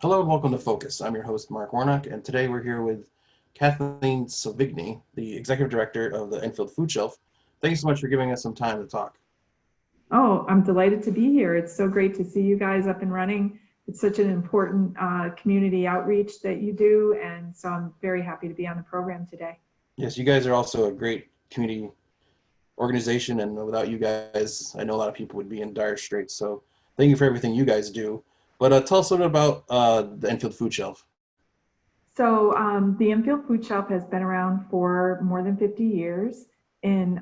Hello and welcome to Focus. I'm your host, Mark Warnock, and today we're here with Kathleen Souvigney, the Executive Director of the Enfield Food Shelf. Thank you so much for giving us some time to talk. Oh, I'm delighted to be here. It's so great to see you guys up and running. It's such an important community outreach that you do, and so I'm very happy to be on the program today. Yes, you guys are also a great community organization, and without you guys, I know a lot of people would be in dire straits, so thank you for everything you guys do. But tell us a little bit about the Enfield Food Shelf. So the Enfield Food Shelf has been around for more than 50 years in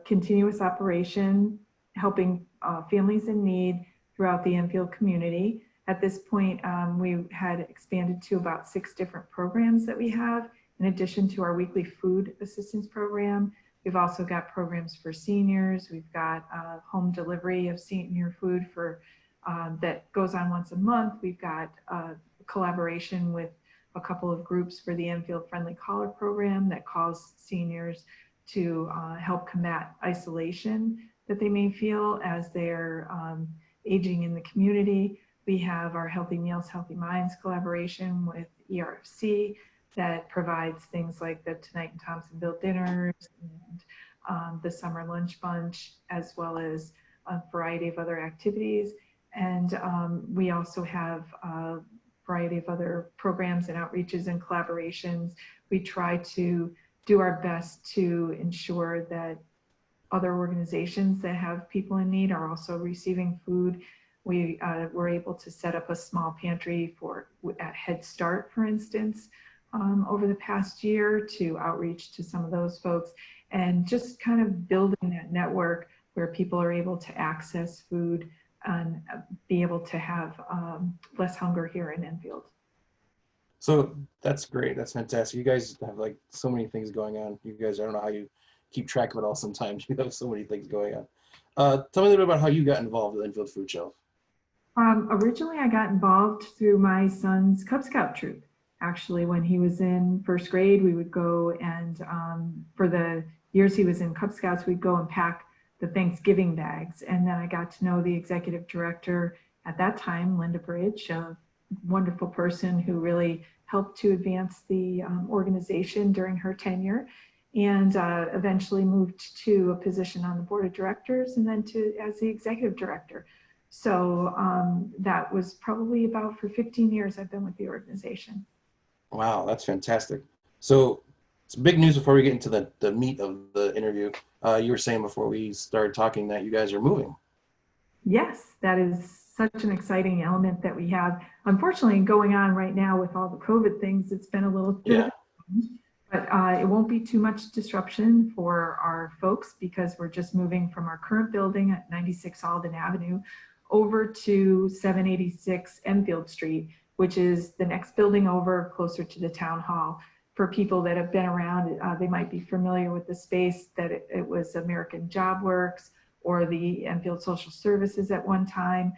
continuous operation, helping families in need throughout the Enfield community. At this point, we had expanded to about 6 different programs that we have. In addition to our weekly food assistance program, we've also got programs for seniors. We've got home delivery of senior food for that goes on once a month. We've got collaboration with a couple of groups for the Enfield Friendly Caller program that calls seniors to help combat isolation that they may feel as they're aging in the community. We have our Healthy Meals, Healthy Minds collaboration with ERFC that provides things like the Tonight in Thompsonville dinners and the summer lunch bunch, as well as a variety of other activities. And we also have a variety of other programs and outreaches and collaborations. We try to do our best to ensure that other organizations that have people in need are also receiving food. We were able to set up a small pantry at Head Start, for instance, over the past year to outreach to some of those folks, and just kind of building that network where people are able to access food and be able to have less hunger here in Enfield. So that's great. That's fantastic. You guys have like so many things going on. You guys, I don't know how you keep track of it all sometimes. You have so many things going on. Tell me a little bit about how you got involved with Enfield Food Shelf. Originally, I got involved through my son's Cub Scout troop. Actually, when he was in first grade, we would go and for the years he was in Cub Scouts, we'd go and pack the Thanksgiving bags. And then I got to know the executive director at that time, Linda Bridge, a wonderful person who really helped to advance the organization during her tenure, and eventually moved to a position on the board of directors and then as the executive director. So that was probably about for 15 years I've been with the organization. Wow, that's fantastic. So it's big news before we get into the meat of the interview. You were saying before we started talking that you guys are moving. Yes, that is such an exciting element that we have. Unfortunately, going on right now with all the COVID things, it's been a little bit, but it won't be too much disruption for our folks because we're just moving from our current building at 96 Alden Avenue over to 786 Enfield Street, which is the next building over, closer to the town hall. For people that have been around, they might be familiar with the space that it was American Job Works or the Enfield Social Services at one time,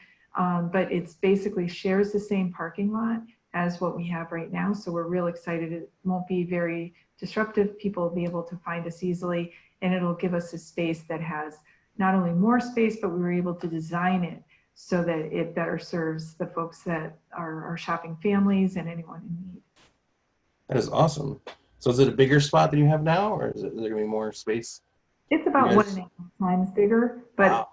but it's basically shares the same parking lot as what we have right now. So we're real excited. It won't be very disruptive. People will be able to find us easily, and it'll give us a space that has not only more space, but we were able to design it so that it better serves the folks that are shopping families and anyone in need. That is awesome. So is it a bigger spot than you have now, or is there going to be more space? It's about 1.5 times bigger, but wow.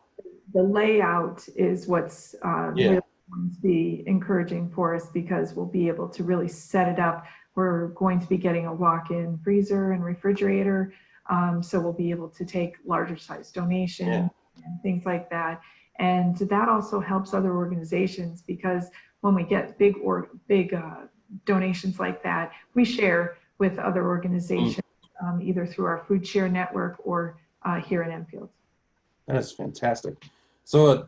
The layout is what's really going to be encouraging for us because we'll be able to really set it up. We're going to be getting a walk-in freezer and refrigerator, so we'll be able to take larger size donations and things like that. And that also helps other organizations because when we get big donations like that, we share with other organizations, either through our food share network or here in Enfield. That is fantastic. So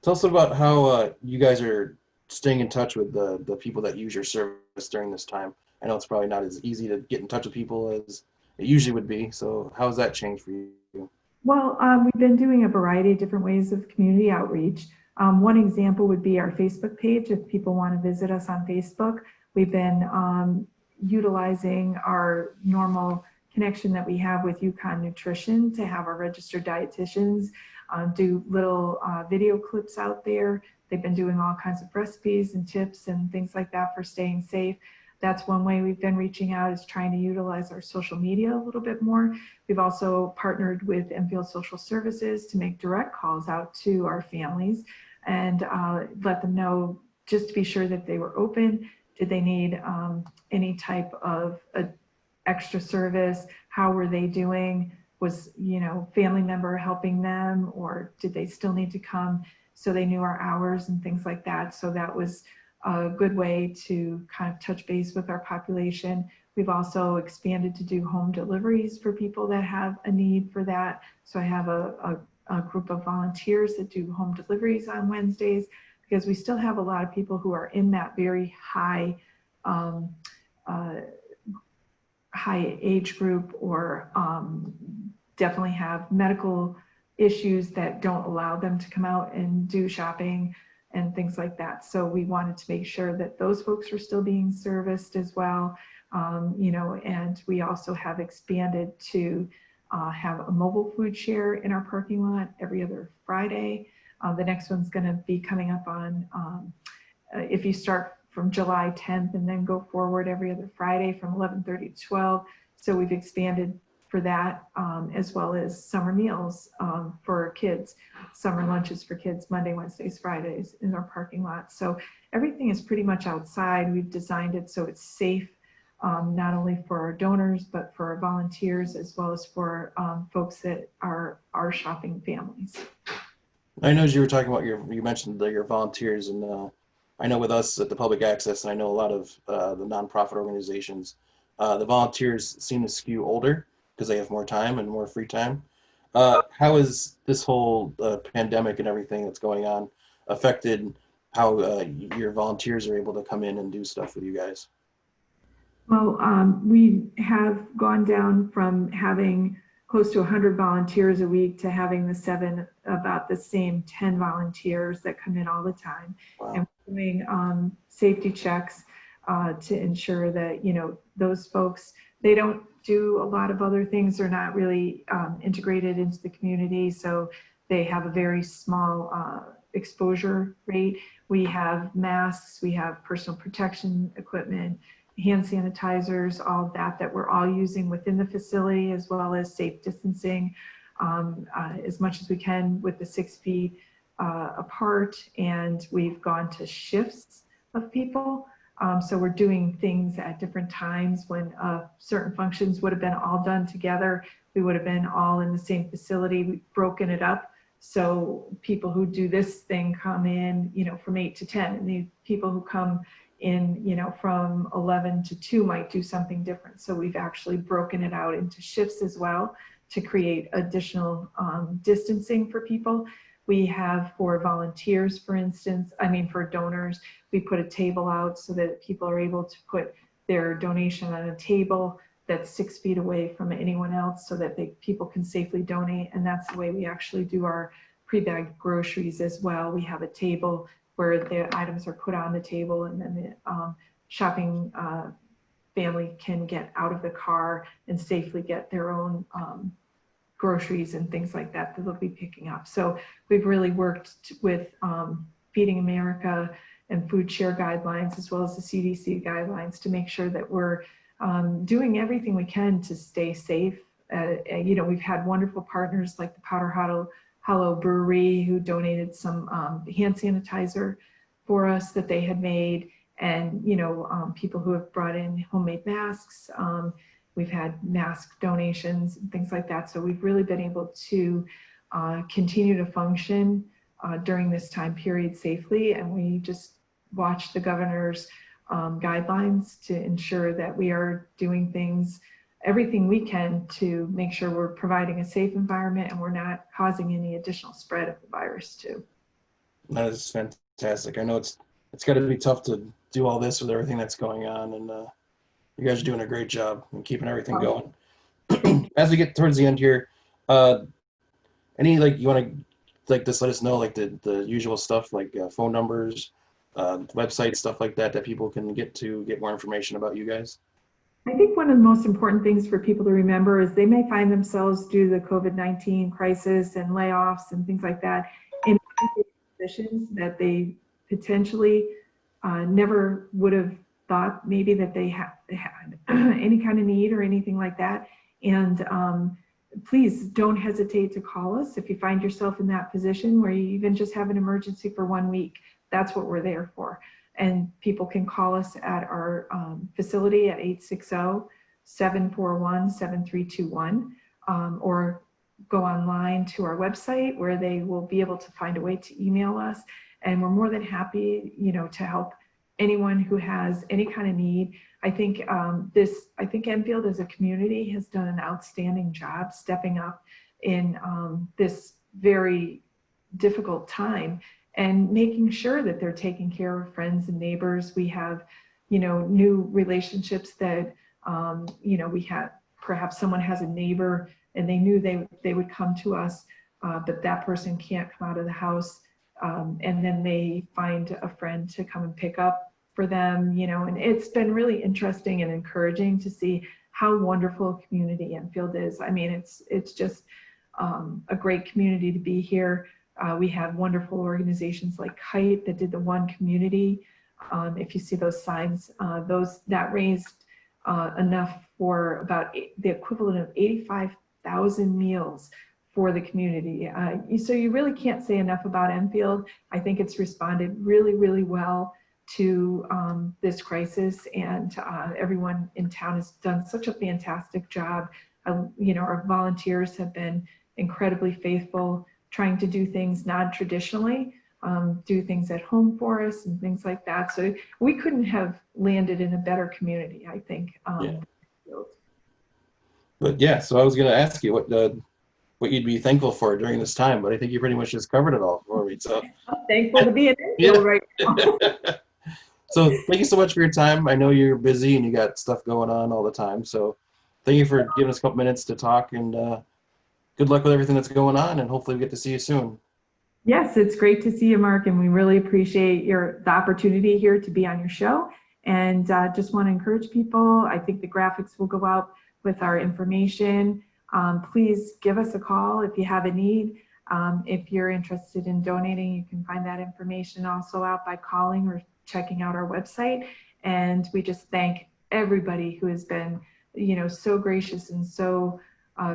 tell us about how you guys are staying in touch with the people that use your service during this time. I know it's probably not as easy to get in touch with people as it usually would be. So how has that changed for you? Well, we've been doing a variety of different ways of community outreach. One example would be our Facebook page. If people want to visit us on Facebook, we've been utilizing our normal connection that we have with Yukon Nutrition to have our registered dietitians do little video clips out there. They've been doing all kinds of recipes and tips and things like that for staying safe. That's one way we've been reaching out, is trying to utilize our social media a little bit more. We've also partnered with Enfield Social Services to make direct calls out to our families and let them know, just to be sure that they were open. Did they need any type of extra service? How were they doing? Was, family member helping them, or did they still need to come? So they knew our hours and things like that. So that was a good way to kind of touch base with our population. We've also expanded to do home deliveries for people that have a need for that. So I have a group of volunteers that do home deliveries on Wednesdays, because we still have a lot of people who are in that very high high age group, or definitely have medical issues that don't allow them to come out and do shopping and things like that. So we wanted to make sure that those folks are still being serviced as well. And we also have expanded to have a mobile food share in our parking lot every other Friday. The next one's going to be coming up on, if you start from July 10th and then go forward every other Friday from 11:30 to 12. So we've expanded for that, as well as summer meals for kids, summer lunches for kids, Monday, Wednesdays, Fridays in our parking lot. So everything is pretty much outside. We've designed it so it's safe, not only for our donors, but for our volunteers, as well as for folks that are our shopping families. I know, as you were talking about you mentioned your volunteers, and I know with us at the Public Access, and I know a lot of the nonprofit organizations, the volunteers seem to skew older because they have more time and more free time. How has this whole pandemic and everything that's going on affected how your volunteers are able to come in and do stuff with you guys? Well, we have gone down from having close to 100 volunteers a week to having about the same 10 volunteers that come in all the time. Wow. And we're doing safety checks to ensure that, those folks, they don't do a lot of other things. They're not really integrated into the community. So they have a very small exposure rate. We have masks, we have personal protection equipment, hand sanitizers, all that we're all using within the facility, as well as safe distancing as much as we can with the 6 feet apart. And we've gone to shifts of people. So we're doing things at different times. When certain functions would have been all done together, we would have been all in the same facility. We've broken it up. So people who do this thing come in, from 8 to 10, and the people who come in, from 11 to 2 might do something different. So we've actually broken it out into shifts as well to create additional distancing for people. We have, for volunteers, for instance, for donors, we put a table out so that people are able to put their donation on a table that's 6 feet away from anyone else, so that people can safely donate. And that's the way we actually do our pre-bagged groceries as well. We have a table where the items are put on the table, and then the shopping family can get out of the car and safely get their own groceries and things like that they'll be picking up. So we've really worked with Feeding America and food share guidelines, as well as the CDC guidelines, to make sure that we're doing everything we can to stay safe. We've had wonderful partners like the Powder Hollow Brewery, who donated some hand sanitizer for us that they had made, and people who have brought in homemade masks. We've had mask donations and things like that. So we've really been able to continue to function during this time period safely. And we just watch the governor's guidelines to ensure that we are doing everything we can to make sure we're providing a safe environment and we're not causing any additional spread of the virus too. That is fantastic. I know it's got to be tough to do all this with everything that's going on, and you guys are doing a great job and keeping everything going. As we get towards the end here, any you want to just let us know the usual stuff, phone numbers, websites, stuff like that people can get to get more information about you guys? I think one of the most important things for people to remember is they may find themselves due to the COVID-19 crisis and layoffs and things like that in positions that they potentially never would have thought maybe that they had any kind of need or anything like that. And please don't hesitate to call us if you find yourself in that position where you even just have an emergency for 1 week. That's what we're there for. And people can call us at our facility at 860-741-7321 or go online to our website where they will be able to find a way to email us. And we're more than happy, to help anyone who has any kind of need. I think Enfield as a community has done an outstanding job stepping up in this very difficult time and making sure that they're taking care of friends and neighbors. We have, new relationships that, we have, perhaps someone has a neighbor and they knew they would come to us, but that person can't come out of the house. And then they find a friend to come and pick up for them, and it's been really interesting and encouraging to see how wonderful a community Enfield is. I mean, it's just a great community to be here. We have wonderful organizations like Kite that did the One Community. If you see those signs, that raised enough for about the equivalent of 85,000 meals for the community. So you really can't say enough about Enfield. I think it's responded really, really well to this crisis, and everyone in town has done such a fantastic job. Our volunteers have been incredibly faithful, trying to do things non-traditionally, do things at home for us and things like that. So we couldn't have landed in a better community, I think. Yeah. But yeah, so I was going to ask you what you'd be thankful for during this time, but I think you pretty much just covered it all for me. So I'm thankful to be in Enfield right now. So thank you so much for your time. I know you're busy and you got stuff going on all the time. So thank you for giving us a couple minutes to talk, and good luck with everything that's going on, and hopefully we get to see you soon. Yes, it's great to see you, Mark, and we really appreciate the opportunity here to be on your show. And just want to encourage people. I think the graphics will go out with our information. Please give us a call if you have a need. If you're interested in donating, you can find that information also out by calling or checking out our website. And we just thank everybody who has been, so gracious and so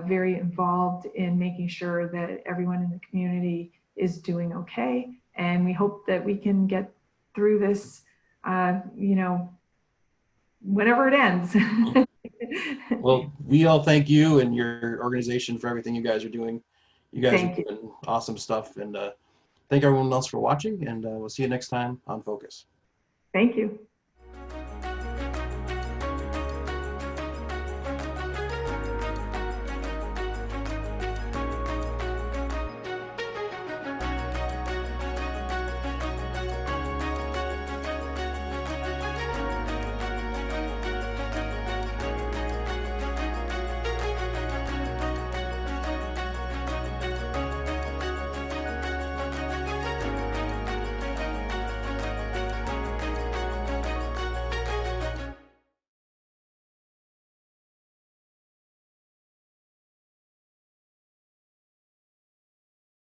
very involved in making sure that everyone in the community is doing okay. And we hope that we can get through this, whenever it ends. Well, we all thank you and your organization for everything you guys are doing. You guys are doing awesome stuff, and thank everyone else for watching, and we'll see you next time on Focus. Thank you.